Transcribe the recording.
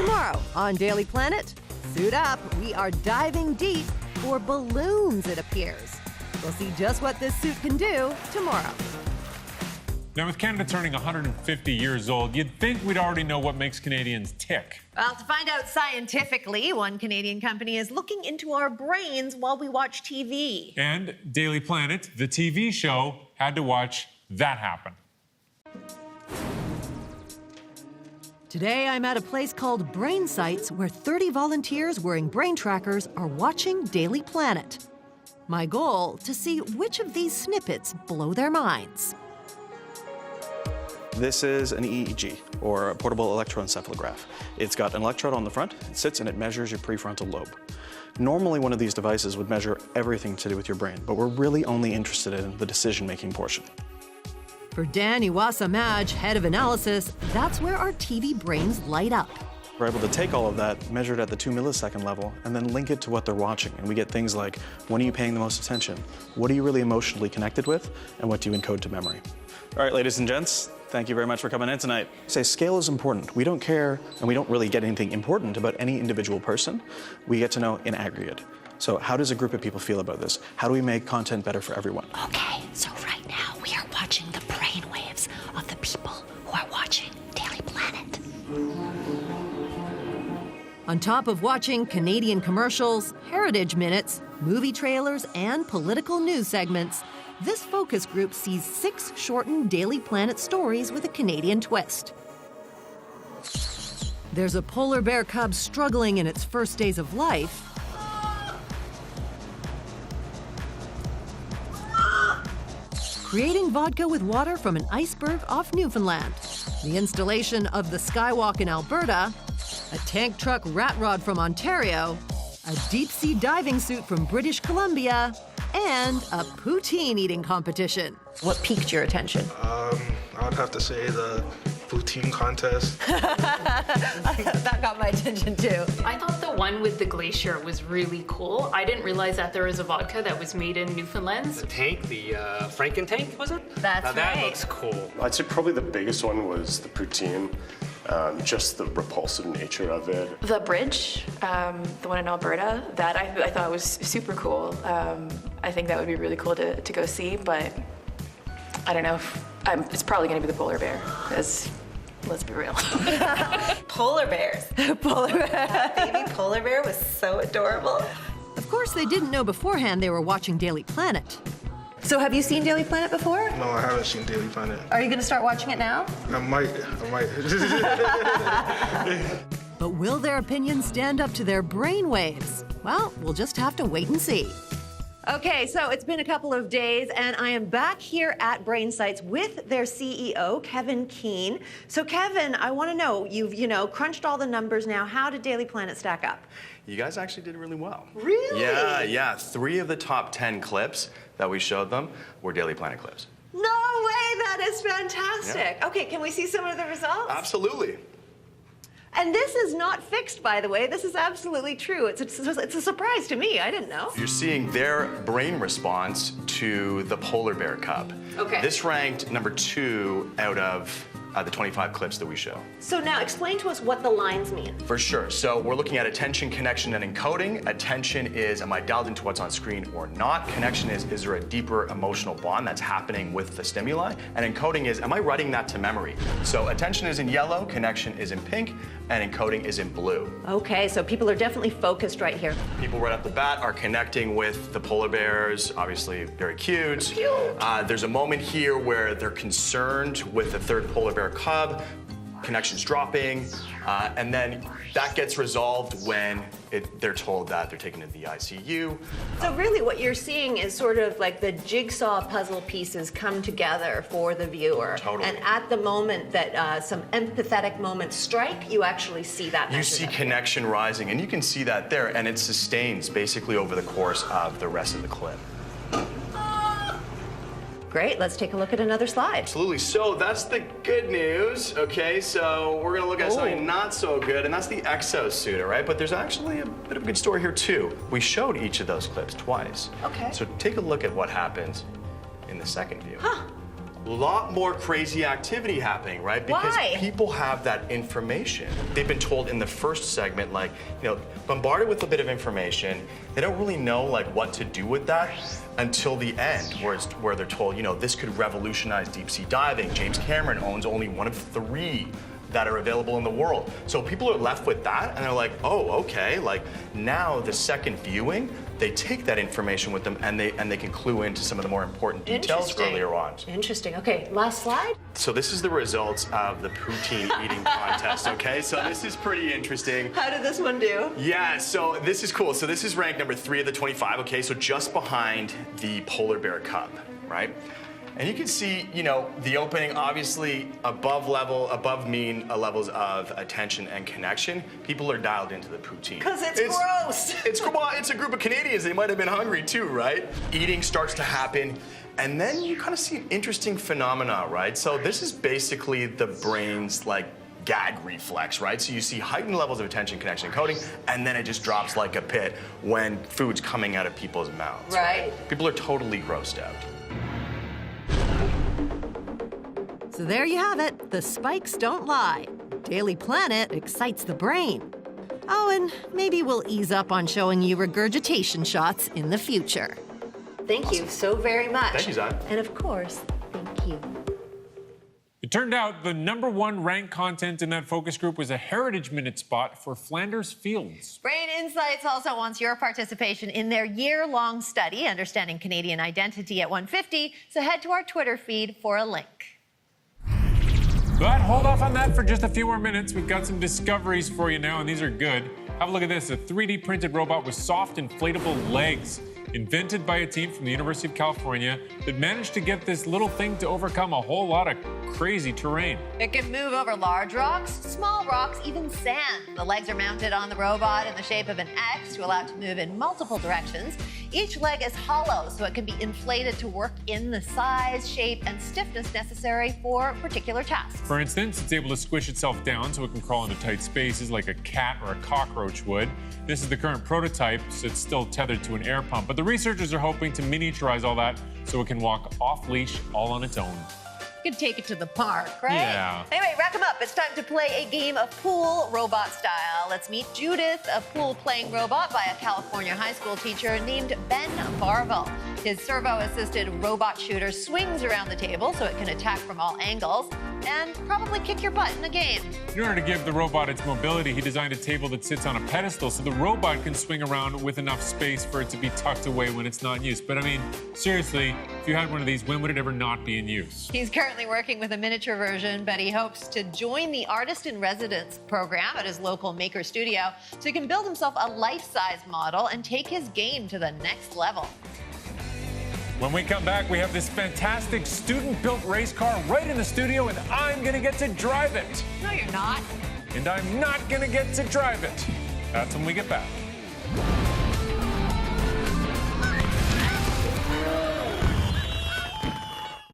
Tomorrow on Daily Planet, suit up, we are diving deep for balloons, it appears. We'll see just what this suit can do tomorrow. Now, with Canada turning 150 years old, you'd think we'd already know what makes Canadians tick. Well, to find out scientifically, one Canadian company is looking into our brains while we watch TV. And Daily Planet, the TV show, had to watch that happen. Today, I'm at a place called Brainsights, where 30 volunteers wearing brain trackers are watching Daily Planet. My goal, to see which of these snippets blow their minds. This is an EEG, or a portable electroencephalograph. It's got an electrode on the front, it sits and it measures your prefrontal lobe. Normally one of these devices would measure everything to do with your brain, but we're really only interested in the decision-making portion. For Dan Iwasa-Madge, head of analysis, that's where our TV brains light up. We're able to take all of that, measure it at the 2 millisecond level, and then link it to what they're watching. And we get things like, when are you paying the most attention? What are you really emotionally connected with? And what do you encode to memory? All right, ladies and gents, thank you very much for coming in tonight. Say, scale is important. We don't care, and we don't really get anything important about any individual person. We get to know in aggregate. So how does a group of people feel about this? How do we make content better for everyone? Okay, so right now we are watching the brainwaves of the people who are watching Daily Planet. On top of watching Canadian commercials, heritage minutes, movie trailers, and political news segments, this focus group sees 6 shortened Daily Planet stories with a Canadian twist. There's a polar bear cub struggling in its first days of life. Creating vodka with water from an iceberg off Newfoundland. The installation of the Skywalk in Alberta. A tank truck rat rod from Ontario. A deep-sea diving suit from British Columbia. And a poutine eating competition. What piqued your attention? I would have to say the poutine contest. That got my attention too. I thought the one with the glacier was really cool. I didn't realize that there was a vodka that was made in Newfoundland. The tank, the Franken tank, was it? That's now that right. looks cool. I'd say probably the biggest one was the poutine. Just the repulsive nature of it. The bridge, the one in Alberta, that I thought was super cool. I think that would be really cool to go see, but I don't know if, it's probably gonna be the polar bear, because let's be real. Polar bears. That baby polar bear was so adorable. Of course, they didn't know beforehand they were watching Daily Planet. So have you seen Daily Planet before? No, I haven't seen Daily Planet. Are you gonna start watching it now? I might. But will their opinions stand up to their brainwaves? Well, we'll just have to wait and see. Okay, so it's been a couple of days, and I am back here at Brainsights with their CEO, Kevin Keane. So, Kevin, I want to know, you've, crunched all the numbers now. How did Daily Planet stack up? You guys actually did really well. Really? Yeah. 3 of the top 10 clips that we showed them were Daily Planet clips. No way, that is fantastic. Yeah. Okay, can we see some of the results? Absolutely. And this is not fixed, by the way. This is absolutely true. It's a surprise to me. I didn't know. You're seeing their brain response to the polar bear cub. Okay. This ranked number 2 out of the 25 clips that we show. So now explain to us what the lines mean. For sure. So we're looking at attention, connection, and encoding. Attention is, am I dialed into what's on screen or not? Connection is there a deeper emotional bond that's happening with the stimuli? And encoding is, am I writing that to memory? So attention is in yellow, connection is in pink, and encoding is in blue. Okay, so people are definitely focused right here. People right off the bat are connecting with the polar bears, obviously very cute. There's a moment here where they're concerned with the third polar bear cub, connections dropping, and then that gets resolved when they're told that they're taken to the ICU. So really what you're seeing is sort of like the jigsaw puzzle pieces come together for the viewer. Totally. And at the moment that some empathetic moments strike, you actually see that. You see connection rising, and you can see that there, and it sustains basically over the course of the rest of the clip. Great, let's take a look at another slide. Absolutely, so that's the good news, okay? So we're gonna look at something not so good, and that's the exosuit, all right? But there's actually a bit of a good story here too. We showed each of those clips twice. Okay. So take a look at what happens in the second view. Huh. a lot more crazy activity happening, right? Because Why? people have that information. They've been told in the first segment, like, bombarded with a bit of information. They don't really know, like, what to do with that until the end, where they're told, this could revolutionize deep sea diving. James Cameron owns only one of 3 that are available in the world. So people are left with that, and they're like, oh, okay. Like, now the second viewing, they take that information with them, and they can clue into some of the more important details earlier on. Interesting. Okay, last slide. So this is the results of the poutine eating contest, okay? So this is pretty interesting. How did this one do? Yeah, so this is cool. So this is ranked number 3 of the 25, okay? So just behind the polar bear cub, right? And you can see, the opening, obviously above mean levels of attention and connection. People are dialed into the poutine. Because it's gross. It's a group of Canadians. They might have been hungry too, right? Eating starts to happen. And then you kind of see an interesting phenomena, right? So this is basically the brain's, gag reflex, right? So you see heightened levels of attention, connection, and coding, and then it just drops like a pit when food's coming out of people's mouths. Right. People are totally grossed out. So there you have it. The spikes don't lie. Daily Planet excites the brain. Oh, and maybe we'll ease up on showing you regurgitation shots in the future. Thank you so very much. Thank you, Zai. And of course, thank you. It turned out the #1 ranked content in that focus group was a Heritage Minute spot for Flanders Fields. Brain Insights also wants your participation in their year-long study, Understanding Canadian Identity at 150, so head to our Twitter feed for a link. But hold off on that for just a few more minutes. We've got some discoveries for you now, and these are good. Have a look at this, a 3D printed robot with soft inflatable legs, invented by a team from the University of California that managed to get this little thing to overcome a whole lot of crazy terrain. It can move over large rocks, small rocks, even sand. The legs are mounted on the robot in the shape of an X to allow it to move in multiple directions. Each leg is hollow, so it can be inflated to work in the size, shape, and stiffness necessary for particular tasks. For instance, it's able to squish itself down so it can crawl into tight spaces like a cat or a cockroach would. This is the current prototype, so it's still tethered to an air pump, but the researchers are hoping to miniaturize all that so it can walk off-leash all on its own. You could take it to the park, right? Yeah. Anyway, rack them up. It's time to play a game of pool robot style. Let's meet Judith, a pool-playing robot by a California high school teacher named Ben Barville. His servo-assisted robot shooter swings around the table so it can attack from all angles and probably kick your butt in the game. In order to give the robot its mobility, he designed a table that sits on a pedestal so the robot can swing around with enough space for it to be tucked away when it's not in use. But I mean, seriously, if you had one of these, when would it ever not be in use? He's currently working with a miniature version, but he hopes to join the Artist in Residence program at his local maker studio so he can build himself a life-size model and take his game to the next level. When we come back, we have this fantastic student-built race car right in the studio, and I'm gonna get to drive it. No, you're not. And I'm not gonna get to drive it. That's when we get back.